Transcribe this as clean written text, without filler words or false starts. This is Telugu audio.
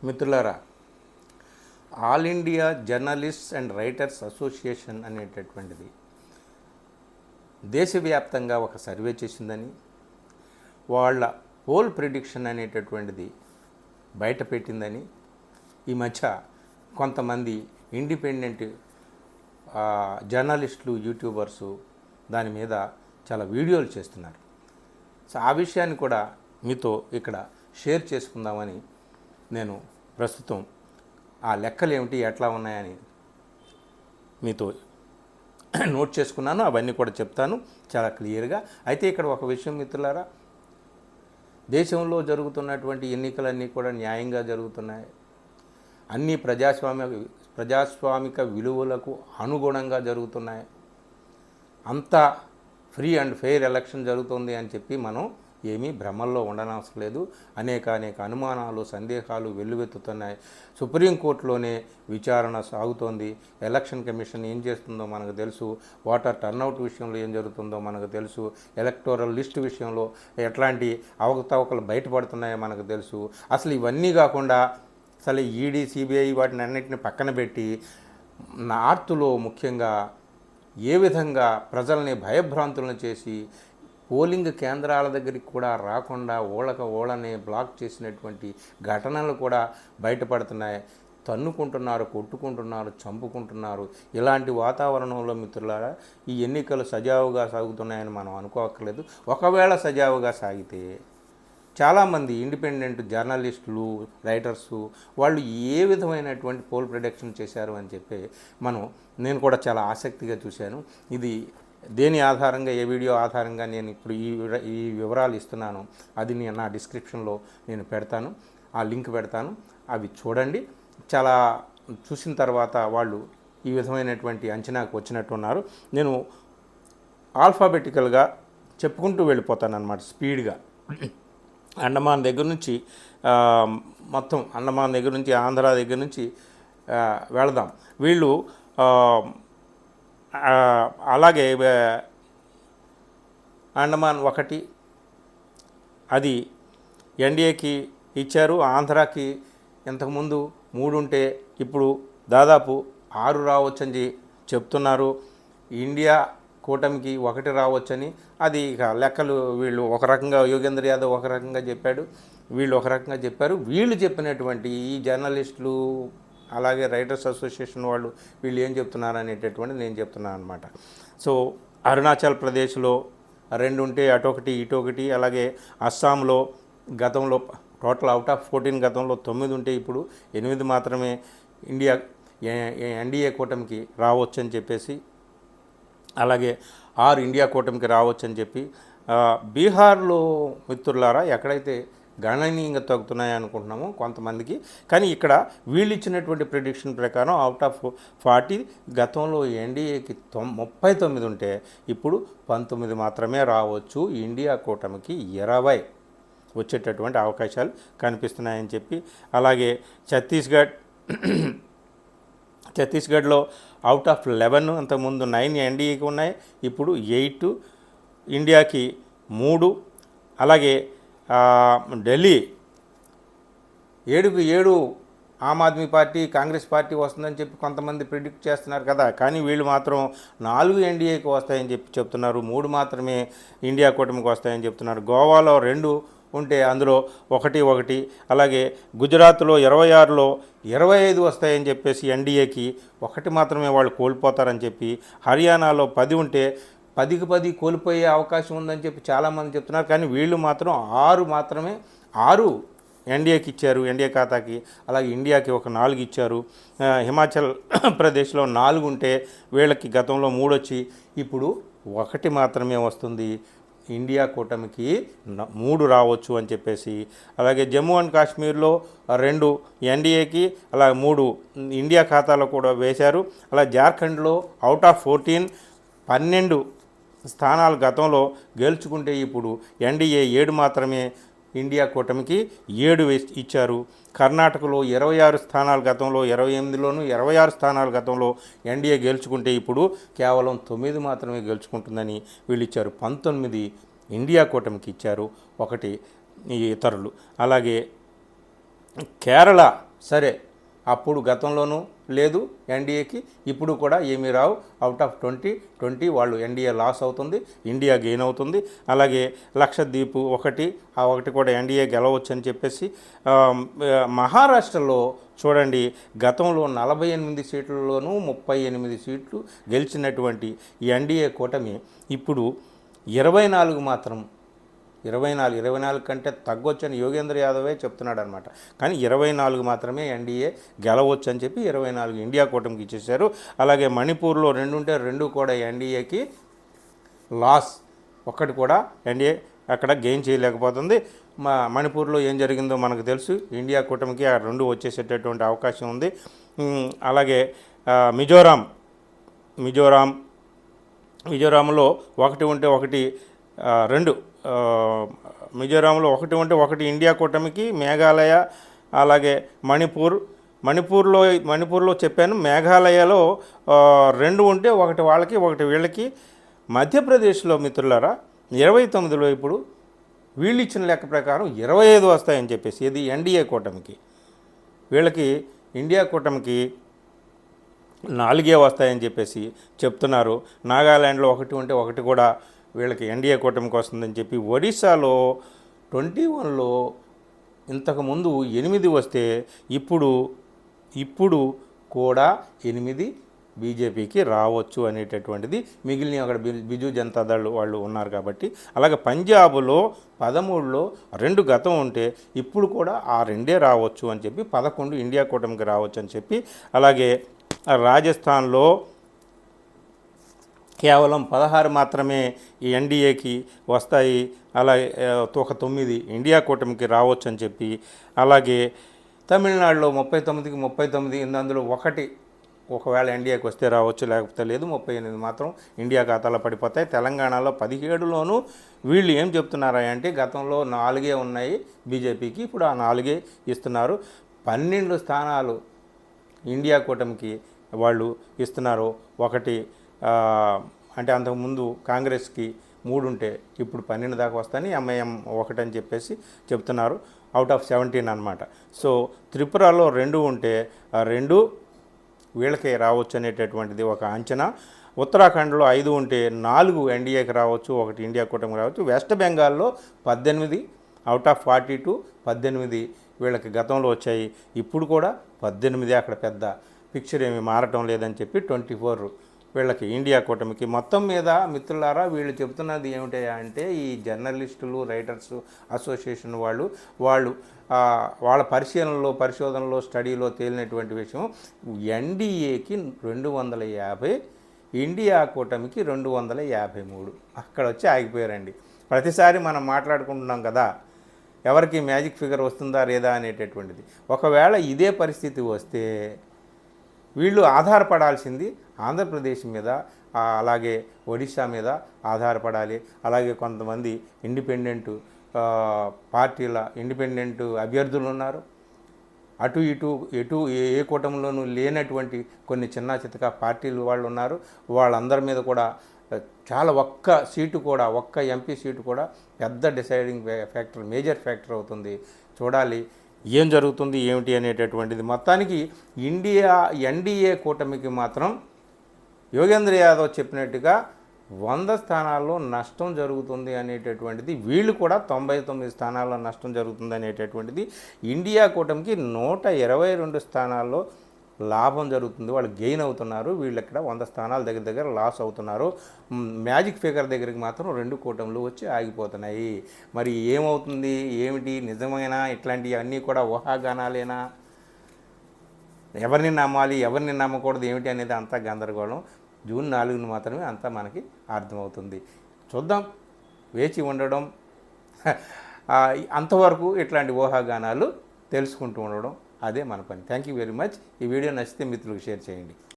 మిత్రులారా, all India journalists and writers association అనేటటువంటిది దేశవ్యాప్తంగా ఒక సర్వే చేసిందని, వాళ్ళ పోల్ ప్రిడిక్షన్ అనేటటువంటిది బయట పెట్టిందని ఈ మధ్య కొంతమంది ఇండిపెండెంట్ జర్నలిస్టులు, యూట్యూబర్సు దాని మీద చాలా వీడియోలు చేస్తున్నారు. సో ఆ విషయాన్ని కూడా మీతో ఇక్కడ షేర్ చేసుకుందామని నేను ప్రస్తుతం ఆ లెక్కలు ఏమిటి, ఎట్లా ఉన్నాయని మీతో నోట్ చేసుకున్నాను. అవన్నీ కూడా చెప్తాను చాలా క్లియర్గా. అయితే ఇక్కడ ఒక విషయం మిత్రులారా, దేశంలో జరుగుతున్నటువంటి ఎన్నికలన్నీ కూడా న్యాయంగా జరుగుతున్నాయి. అన్ని ప్రజాస్వామిక విలువలకు అనుగుణంగా జరుగుతున్నాయి. అంతా ఫ్రీ అండ్ ఫెయిర్ ఎలక్షన్ జరుగుతుంది అని చెప్పి మనం ఏమీ భ్రమల్లో ఉండనవసరం లేదు. అనేక అనుమానాలు, సందేహాలు వెల్లువెత్తుతున్నాయి. సుప్రీంకోర్టులోనే విచారణ సాగుతోంది. ఎలక్షన్ కమిషన్ ఏం చేస్తుందో మనకు తెలుసు. ఓటర్ టర్నౌట్ విషయంలో ఏం జరుగుతుందో మనకు తెలుసు. ఎలక్టోరల్ లిస్ట్ విషయంలో ఎట్లాంటి అవకతవకలు బయటపడుతున్నాయో మనకు తెలుసు. అసలు ఇవన్నీ కాకుండా అసలు ఈడీ, సిబిఐ వాటిని అన్నింటిని పక్కన పెట్టి నార్త్లో ముఖ్యంగా ఏ విధంగా ప్రజల్ని భయభ్రాంతులను చేసి పోలింగ్ కేంద్రాల దగ్గరికి కూడా రాకుండా ఓళ్ళనే బ్లాక్ చేసినటువంటి ఘటనలు కూడా బయటపడుతున్నాయి. తన్నుకుంటున్నారు, కొట్టుకుంటున్నారు, చంపుకుంటున్నారు. ఇలాంటి వాతావరణంలో మిత్రులారా ఈ ఎన్నికలు సజావుగా సాగుతున్నాయని మనం అనుకోవక్కర్లేదు. ఒకవేళ సజావుగా సాగితే చాలామంది ఇండిపెండెంట్ జర్నలిస్టులు, రైటర్సు వాళ్ళు ఏ విధమైనటువంటి పోల్ ప్రొడక్షన్ చేశారు అని చెప్పి నేను కూడా చాలా ఆసక్తిగా చూశాను. ఇది దేని ఆధారంగా, ఏ వీడియో ఆధారంగా నేను ఇప్పుడు ఈ వివరాలు ఇస్తున్నాను అది నా డిస్క్రిప్షన్లో నేను పెడతాను, ఆ లింక్ పెడతాను. అవి చూడండి. చాలా చూసిన తర్వాత వాళ్ళు ఈ విధమైనటువంటి అంచనాకు వచ్చినట్టున్నారు. నేను ఆల్ఫాబెటికల్గా చెప్పుకుంటూ వెళ్ళిపోతాను అన్నమాట, స్పీడ్గా. అండమాన్ దగ్గర నుంచి మొత్తం అండమాన్ దగ్గర నుంచి ఆంధ్ర దగ్గర నుంచి వెళదాం. వీళ్ళు అలాగే అండమాన్ 1 అది ఎన్డీఏకి ఇచ్చారు. ఆంధ్రాకి ఇంతకుముందు 3 ఉంటే ఇప్పుడు దాదాపు 6 రావచ్చని చెప్తున్నారు. ఇండియా కూటమికి 1 రావచ్చని. అది ఇక లెక్కలు వీళ్ళు ఒక రకంగా, యోగేంద్ర యాదవ్ ఒక రకంగా చెప్పాడు, వీళ్ళు ఒక రకంగా చెప్పారు. వీళ్ళు చెప్పినటువంటి ఈ జర్నలిస్టులు అలాగే రైటర్స్ అసోసియేషన్ వీళ్ళు ఏం చెప్తున్నారు అనేటటువంటి నేను చెప్తున్నాను అనమాట. సో అరుణాచల్ ప్రదేశ్లో 2 ఉంటే అటొకటి ఇటొకటి. అలాగే అస్సాంలో గతంలో టోటల్ అవుట్ ఆఫ్ 14 గతంలో 9 ఉంటే ఇప్పుడు 8 మాత్రమే ఎన్డీఏ కూటమికి రావచ్చని చెప్పేసి, అలాగే 6 ఇండియా కూటమికి రావచ్చని చెప్పి. బీహార్లో మిత్రులారా ఎక్కడైతే గణనీయంగా తగ్గుతున్నాయి అనుకుంటున్నాము కొంతమందికి, కానీ ఇక్కడ వీళ్ళు ఇచ్చినటువంటి ప్రిడిక్షన్ ప్రకారం అవుట్ ఆఫ్ 40 గతంలో ఎన్డీఏకి 39 ఉంటే ఇప్పుడు 19 మాత్రమే రావచ్చు. ఇండియా కూటమికి 20 వచ్చేటటువంటి అవకాశాలు కనిపిస్తున్నాయని చెప్పి. అలాగే ఛత్తీస్గఢ్లో అవుట్ ఆఫ్ 11, అంతకుముందు 9 ఎన్డీఏకి ఉన్నాయి, ఇప్పుడు 8 ఇండియాకి 3. అలాగే ఢిల్లీ 7కు 7 ఆమ్ ఆద్మీ పార్టీ, కాంగ్రెస్ పార్టీ వస్తుందని చెప్పి కొంతమంది ప్రిడిక్ట్ చేస్తున్నారు కదా, కానీ వీళ్ళు మాత్రం 4 ఎన్డీఏకి వస్తాయని చెప్తున్నారు, 3 మాత్రమే ఇండియా కూటమికి వస్తాయని చెప్తున్నారు. గోవాలో 2 ఉంటే అందులో 1. అలాగే గుజరాత్లో 26లో 25 వస్తాయని చెప్పేసి ఎన్డీఏకి 1 మాత్రమే వాళ్ళు కోల్పోతారని చెప్పి. హర్యానాలో 10 ఉంటే 10కి 10 కోల్పోయే అవకాశం ఉందని చెప్పి చాలామంది చెప్తున్నారు, కానీ వీళ్ళు మాత్రం 6 మాత్రమే, 6 ఎన్డీఏకి ఇచ్చారు, ఎన్డీఏ ఖాతాకి. అలాగే ఇండియాకి 4 ఇచ్చారు. హిమాచల్ ప్రదేశ్లో 4 ఉంటే వీళ్ళకి గతంలో 3 వచ్చి ఇప్పుడు 1 మాత్రమే వస్తుంది. ఇండియా కూటమికి 3 రావచ్చు అని చెప్పేసి. అలాగే జమ్మూ అండ్ కాశ్మీర్లో 2 ఎన్డీఏకి, అలాగే 3 ఇండియా ఖాతాలో కూడా వేశారు. అలా జార్ఖండ్లో అవుట్ ఆఫ్ 14 12 స్థానాలు గతంలో గెలుచుకుంటే ఇప్పుడు ఎన్డీఏ 7 మాత్రమే, ఇండియా కూటమికి 7 ఇచ్చారు. కర్ణాటకలో 26 స్థానాలు గతంలో 28లోనూ 26 స్థానాలు గతంలో ఎన్డీఏ గెలుచుకుంటే ఇప్పుడు కేవలం 9 మాత్రమే గెలుచుకుంటుందని వీళ్ళు ఇచ్చారు. 19 ఇండియా కూటమికి ఇచ్చారు, 1 ఈ ఇతరులు. అలాగే కేరళ సరే, అప్పుడు గతంలోనూ లేదు ఎన్డీఏకి, ఇప్పుడు కూడా ఏమీ రావు. అవుట్ ఆఫ్ 20 వాళ్ళు ఎన్డీఏ లాస్ అవుతుంది, ఇండియా గెయిన్ అవుతుంది. అలాగే లక్షద్వీప్ ఒకటి, ఆ ఒకటి కూడా ఎన్డీఏ గెలవచ్చు అని చెప్పేసి మహారాష్ట్రలో చూడండి, గతంలో 48 సీట్లలోనూ 38 సీట్లు గెలిచినటువంటి ఈ ఎన్డీఏ కూటమి ఇప్పుడు 24 మాత్రం 24 కంటే తగ్గొచ్చని యోగేంద్ర యాదవే చెప్తున్నాడు అనమాట. కానీ 24 మాత్రమే ఎన్డీఏ గెలవచ్చు అని చెప్పి 24 ఇండియా కూటమికి ఇచ్చేశారు. అలాగే మణిపూర్లో 2 ఉంటే 2 కూడా ఎన్డీఏకి లాస్, ఒక్కటి కూడా ఎన్డీఏ అక్కడ గెయిన్ చేయలేకపోతుంది. మణిపూర్లో ఏం జరిగిందో మనకు తెలుసు. ఇండియా కూటమికి ఆ 2 వచ్చేసేటటువంటి అవకాశం ఉంది. అలాగే మిజోరాంలో 1 ఉంటే 1 2 మిజోరాంలో 1 ఉంటే 1 ఇండియా కూటమికి, మేఘాలయ అలాగే మణిపూర్లో చెప్పాను. మేఘాలయలో 2 ఉంటే 1 వాళ్ళకి 1 వీళ్ళకి. మధ్యప్రదేశ్లో మిత్రులారా 29లో ఇప్పుడు వీళ్ళు ఇచ్చిన లెక్క ప్రకారం 25 వస్తాయని చెప్పేసి, ఇది ఎన్డీఏ కూటమికి. వీళ్ళకి ఇండియా కూటమికి 4 వస్తాయని చెప్పేసి చెప్తున్నారు. నాగాల్యాండ్లో 1 ఉంటే 1 కూడా వీళ్ళకి ఎన్డీఏ కూటమికి వస్తుందని చెప్పి. ఒడిశాలో 21లో ఇంతకుముందు 8 వస్తే ఇప్పుడు కూడా 8 బీజేపీకి రావచ్చు అనేటటువంటిది మిగిలిన అక్కడ బిజు జనతాదళ్ వాళ్ళు ఉన్నారు కాబట్టి. అలాగే పంజాబ్లో 13లో 2 గతం ఉంటే ఇప్పుడు కూడా ఆ 2 రావచ్చు అని చెప్పి, 11 ఇండియా కూటమికి రావచ్చు అని చెప్పి. అలాగే రాజస్థాన్లో కేవలం 16 మాత్రమే ఈ ఎన్డీఏకి వస్తాయి. అలాగే 9 ఇండియా కూటమికి రావచ్చు అని చెప్పి. అలాగే తమిళనాడులో 39కి 39, అందులో 1 ఒకవేళ ఎన్డీఏకి వస్తే రావచ్చు, లేకపోతే లేదు. 38 మాత్రం ఇండియా ఖాతాలో పడిపోతాయి. తెలంగాణలో 17లోనూ వీళ్ళు ఏం చెప్తున్నారా అంటే, గతంలో 4 ఉన్నాయి బీజేపీకి, ఇప్పుడు ఆ 4 ఇస్తున్నారు. 12 స్థానాలు ఇండియా కూటమికి వాళ్ళు ఇస్తున్నారు. 1 అంటే అంతకుముందు కాంగ్రెస్కి 3 ఉంటే ఇప్పుడు 12 దాకా వస్తాయని, ఎంఐఎం 1 అని చెప్పేసి చెప్తున్నారు. అవుట్ ఆఫ్ 17 అనమాట. సో త్రిపురలో 2 ఉంటే 2 వీళ్ళకే రావచ్చు అనేటటువంటిది ఒక అంచనా. ఉత్తరాఖండ్లో 5 ఉంటే 4 ఎన్డీఏకి రావచ్చు, 1 ఇండియా కూటమికి రావచ్చు. వెస్ట్ బెంగాల్లో 18 అవుట్ ఆఫ్ 42, 18 వీళ్ళకి గతంలో వచ్చాయి, ఇప్పుడు కూడా 18. అక్కడ పెద్ద పిక్చర్ ఏమి మారటం లేదని చెప్పి 24 వీళ్ళకి ఇండియా కూటమికి. మొత్తం మీద మిత్రులారా, వీళ్ళు చెబుతున్నది ఏమిటా అంటే, ఈ జర్నలిస్టులు, రైటర్స్ అసోసియేషన్ వాళ్ళు వాళ్ళ పరిశోధనలో స్టడీలో తేలినటువంటి విషయం, ఎన్డీఏకి 250, ఇండియా కూటమికి 253. అక్కడ వచ్చి ఆగిపోయారండి. ప్రతిసారి మనం మాట్లాడుకుంటున్నాం కదా, ఎవరికి మ్యాజిక్ ఫిగర్ వస్తుందా లేదా అనేటటువంటిది. ఒకవేళ ఇదే పరిస్థితి వస్తే వీళ్ళు ఆధారపడాల్సింది ఆంధ్రప్రదేశ్ మీద, అలాగే ఒడిశా మీద ఆధారపడాలి. అలాగే కొంతమంది ఇండిపెండెంట్ అభ్యర్థులు ఉన్నారు. అటు ఎటు ఏ కూటమిలోనూ లేనటువంటి కొన్ని చిన్న చితక పార్టీలు వాళ్ళు ఉన్నారు. వాళ్ళందరి మీద కూడా చాలా ఒక్క ఎంపీ సీటు కూడా పెద్ద డిసైడింగ్ ఫ్యాక్టర్, మేజర్ ఫ్యాక్టర్ అవుతుంది. చూడాలి ఏం జరుగుతుంది ఏమిటి అనేటటువంటిది. మొత్తానికి ఎన్డీఏ కూటమికి మాత్రం యోగేంద్ర యాదవ్ చెప్పినట్టుగా 100 స్థానాల్లో నష్టం జరుగుతుంది అనేటటువంటిది, వీళ్ళు కూడా 99 స్థానాల్లో నష్టం జరుగుతుంది అనేటటువంటిది. ఇండియా కూటమికి 122 స్థానాల్లో లాభం జరుగుతుంది, వాళ్ళు గెయిన్ అవుతున్నారు. వీళ్ళు ఇక్కడ 100 స్థానాల దగ్గర లాస్ అవుతున్నారు. మ్యాజిక్ ఫిగర్ దగ్గరికి మాత్రం 2 కూటములు వచ్చి ఆగిపోతున్నాయి. మరి ఏమవుతుంది ఏమిటి, నిజమైనా ఇట్లాంటివన్నీ కూడా ఊహాగానాలేనా? ఎవరిని నమ్మాలి ఎవరిని నమ్మకూడదు ఏమిటి అనేది అంతా గందరగోళం. జూన్ 4న మాత్రమే అంతా మనకి అర్థమవుతుంది. చూద్దాం, వేచి ఉండడం. అంతవరకు ఇట్లాంటి ఊహాగానాలు తెలుసుకుంటూ ఉండడం, అదే మన పని. Thank you very much. ఈ వీడియో నచ్చితే మిత్రులకు షేర్ చేయండి.